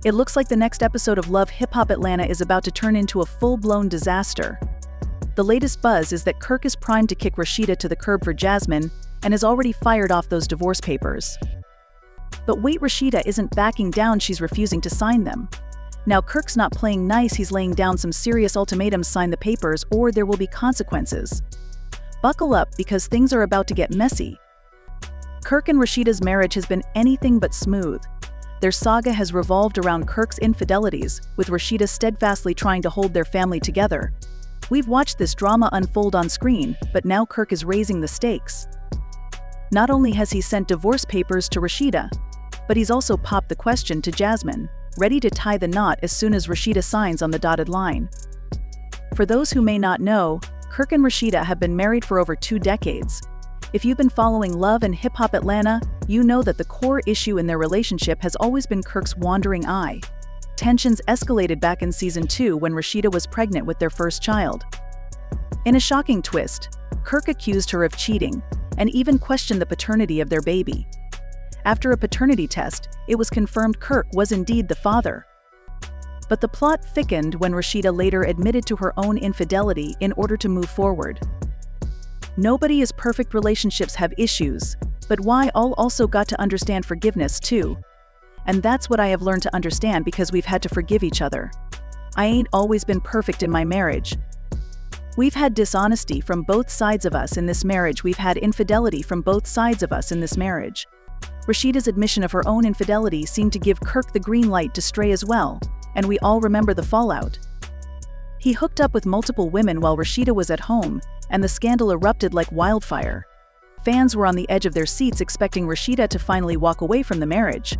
It looks like the next episode of Love Hip Hop Atlanta is about to turn into a full-blown disaster. The latest buzz is that Kirk is primed to kick Rasheeda to the curb for Jasmine and has already fired off those divorce papers. But wait, Rasheeda isn't backing down, she's refusing to sign them. Now Kirk's not playing nice, he's laying down some serious ultimatums: sign the papers or there will be consequences. Buckle up because things are about to get messy. Kirk and Rasheeda's marriage has been anything but smooth. Their saga has revolved around Kirk's infidelities, with Rasheeda steadfastly trying to hold their family together. We've watched this drama unfold on screen, but now Kirk is raising the stakes. Not only has he sent divorce papers to Rasheeda, but he's also popped the question to Jasmine, ready to tie the knot as soon as Rasheeda signs on the dotted line. For those who may not know, Kirk and Rasheeda have been married for over 2 decades. If you've been following Love and Hip Hop Atlanta, you know that the core issue in their relationship has always been Kirk's wandering eye. Tensions escalated back in season 2 when Rasheeda was pregnant with their first child. In a shocking twist, Kirk accused her of cheating and even questioned the paternity of their baby. After a paternity test, it was confirmed Kirk was indeed the father. But the plot thickened when Rasheeda later admitted to her own infidelity in order to move forward. Nobody is perfect, relationships have issues, but why all also got to understand forgiveness too. And that's what I have learned to understand because we've had to forgive each other. I ain't always been perfect in my marriage. We've had dishonesty from both sides of us in this marriage, we've had infidelity from both sides of us in this marriage. Rasheeda's admission of her own infidelity seemed to give Kirk the green light to stray as well, and we all remember the fallout. He hooked up with multiple women while Rasheeda was at home, and the scandal erupted like wildfire. Fans were on the edge of their seats expecting Rasheeda to finally walk away from the marriage.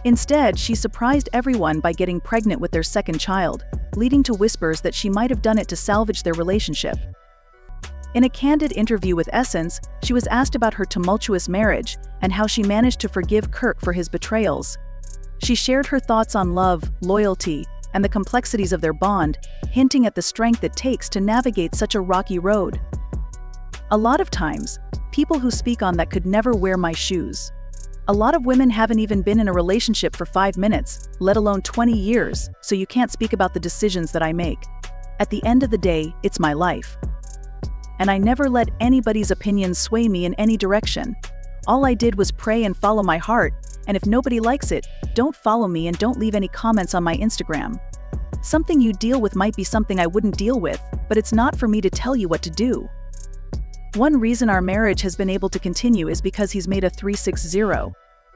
Instead, she surprised everyone by getting pregnant with their second child, leading to whispers that she might have done it to salvage their relationship. In a candid interview with Essence, she was asked about her tumultuous marriage and how she managed to forgive Kirk for his betrayals. She shared her thoughts on love, loyalty, and the complexities of their bond, hinting at the strength it takes to navigate such a rocky road. A lot of times, people who speak on that could never wear my shoes. A lot of women haven't even been in a relationship for 5 minutes, let alone 20 years, so you can't speak about the decisions that I make. At the end of the day, it's my life. And I never let anybody's opinions sway me in any direction. All I did was pray and follow my heart, and if nobody likes it, don't follow me and don't leave any comments on my Instagram. Something you deal with might be something I wouldn't deal with, but it's not for me to tell you what to do. One reason our marriage has been able to continue is because he's made a 360.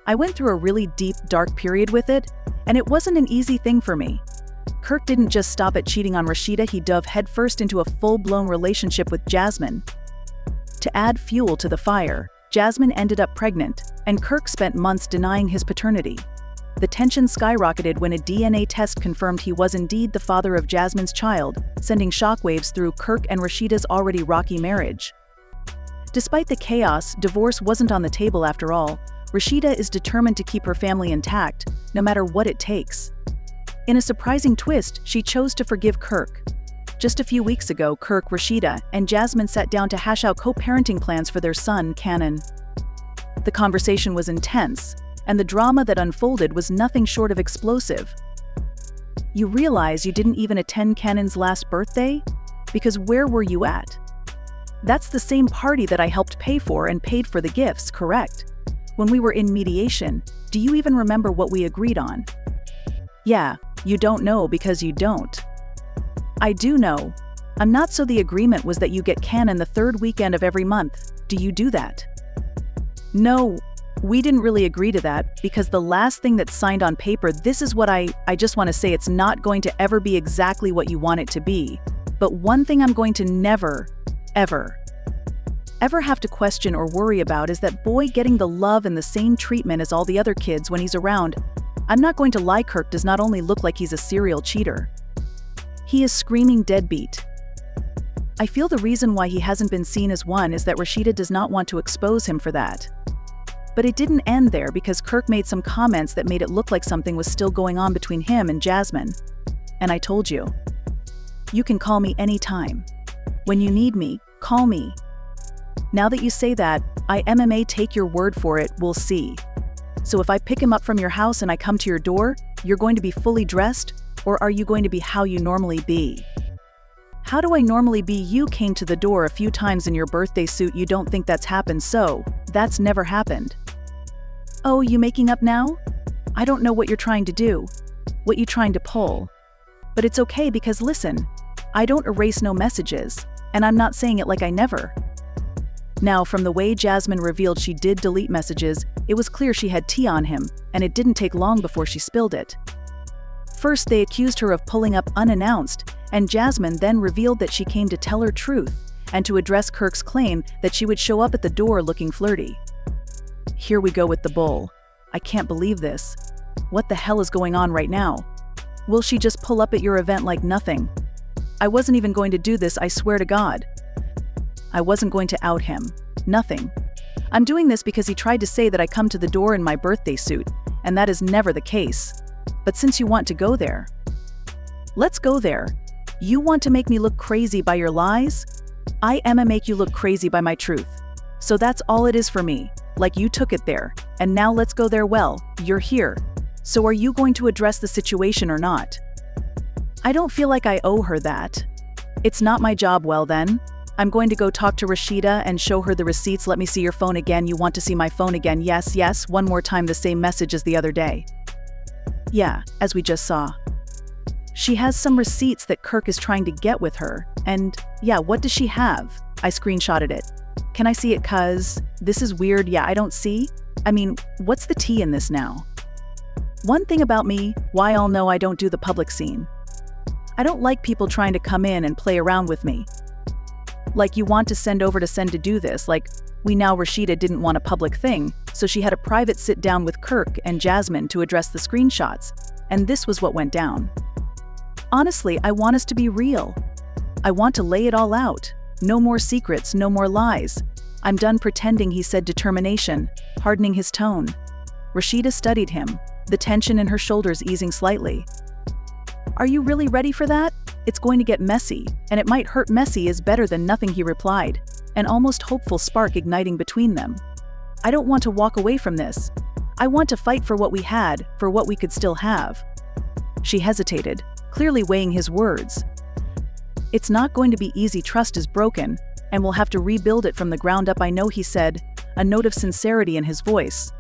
I went through a really deep, dark period with it, and it wasn't an easy thing for me. Kirk didn't just stop at cheating on Rasheeda, he dove headfirst into a full-blown relationship with Jasmine. To add fuel to the fire, Jasmine ended up pregnant, and Kirk spent months denying his paternity. The tension skyrocketed when a DNA test confirmed he was indeed the father of Jasmine's child, sending shockwaves through Kirk and Rasheeda's already rocky marriage. Despite the chaos, divorce wasn't on the table after all. Rasheeda is determined to keep her family intact, no matter what it takes. In a surprising twist, she chose to forgive Kirk. Just a few weeks ago, Kirk, Rasheeda, and Jasmine sat down to hash out co-parenting plans for their son, Cannon. The conversation was intense, and the drama that unfolded was nothing short of explosive. You realize you didn't even attend Cannon's last birthday? Because where were you at? That's the same party that I helped pay for and paid for the gifts, correct? When we were in mediation, do you even remember what we agreed on? Yeah, you don't know because you don't. I do know. I'm not, so the agreement was that you get Cannon the 3rd weekend of every month. Do you do that? No, we didn't really agree to that because the last thing that's signed on paper, this is what I just want to say, it's not going to ever be exactly what you want it to be. But one thing I'm going to never, ever have to question or worry about is that boy getting the love and the same treatment as all the other kids when he's around. I'm not going to lie, Kirk does not only look like he's a serial cheater. He is screaming deadbeat. I feel the reason why he hasn't been seen as one is that Rasheeda does not want to expose him for that. But it didn't end there because Kirk made some comments that made it look like something was still going on between him and Jasmine. And I told you. You can call me anytime. When you need me, call me. Now that you say that, I MMA take your word for it, we'll see. So if I pick him up from your house and I come to your door, you're going to be fully dressed? Or are you going to be how you normally be? How do I normally be? You came to the door a few times in your birthday suit. You don't think that's happened, so that's never happened. Oh, you making up now? I don't know what you're trying to do, what you trying to pull. But it's okay because listen, I don't erase no messages, and I'm not saying it like I never. Now, from the way Jasmine revealed she did delete messages, it was clear she had tea on him, and it didn't take long before she spilled it. First, they accused her of pulling up unannounced, and Jasmine then revealed that she came to tell her truth and to address Kirk's claim that she would show up at the door looking flirty. Here we go with the bull. I can't believe this. What the hell is going on right now? Will she just pull up at your event like nothing? I wasn't even going to do this, I swear to God. I wasn't going to out him. Nothing. I'm doing this because he tried to say that I come to the door in my birthday suit, and that is never the case. But since you want to go there, let's go there. You want to make me look crazy by your lies? I am make you look crazy by my truth. So that's all it is for me. Like you took it there, and now let's go there. Well, you're here. So are you going to address the situation or not? I don't feel like I owe her that. It's not my job. Well then, I'm going to go talk to Rasheeda and show her the receipts. Let me see your phone again. You want to see my phone again? Yes, yes, one more time, the same message as the other day. Yeah, as we just saw. She has some receipts that Kirk is trying to get with her, and yeah, what does she have? I screenshotted it. Can I see it? Cause this is weird. Yeah, I don't see. I mean, what's the tea in this now? One thing about me, why all know I don't do the public scene. I don't like people trying to come in and play around with me. Like you want to send to do this, like Rasheeda didn't want a public thing, so she had a private sit down with Kirk and Jasmine to address the screenshots, and this was what went down. Honestly, I want us to be real. I want to lay it all out. No more secrets, no more lies. I'm done pretending, he said, determination, hardening his tone. Rasheeda studied him, the tension in her shoulders easing slightly. Are you really ready for that? It's going to get messy, and it might hurt. Messy is better than nothing, he replied, an almost hopeful spark igniting between them. I don't want to walk away from this. I want to fight for what we had, for what we could still have. She hesitated, clearly weighing his words. It's not going to be easy. Trust is broken, and we'll have to rebuild it from the ground up. I know, he said, a note of sincerity in his voice.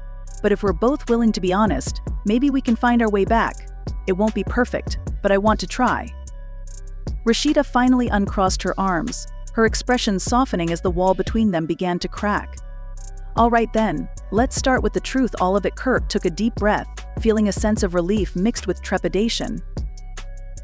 But if we're both willing to be honest, maybe we can find our way back. It won't be perfect, but I want to try. Rasheeda finally uncrossed her arms, her expression softening as the wall between them began to crack. All right then, let's start with the truth, all of it. Kirk took a deep breath, feeling a sense of relief mixed with trepidation.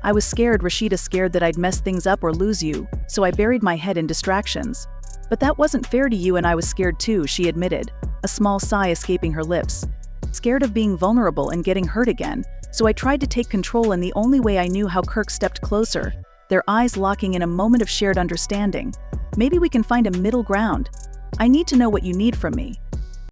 I was scared, Rasheeda, scared that I'd mess things up or lose you, so I buried my head in distractions. But that wasn't fair to you, and I was scared too, she admitted, a small sigh escaping her lips. Scared of being vulnerable and getting hurt again, so I tried to take control in the only way I knew how. Kirk stepped closer, their eyes locking in a moment of shared understanding. Maybe we can find a middle ground. I need to know what you need from me.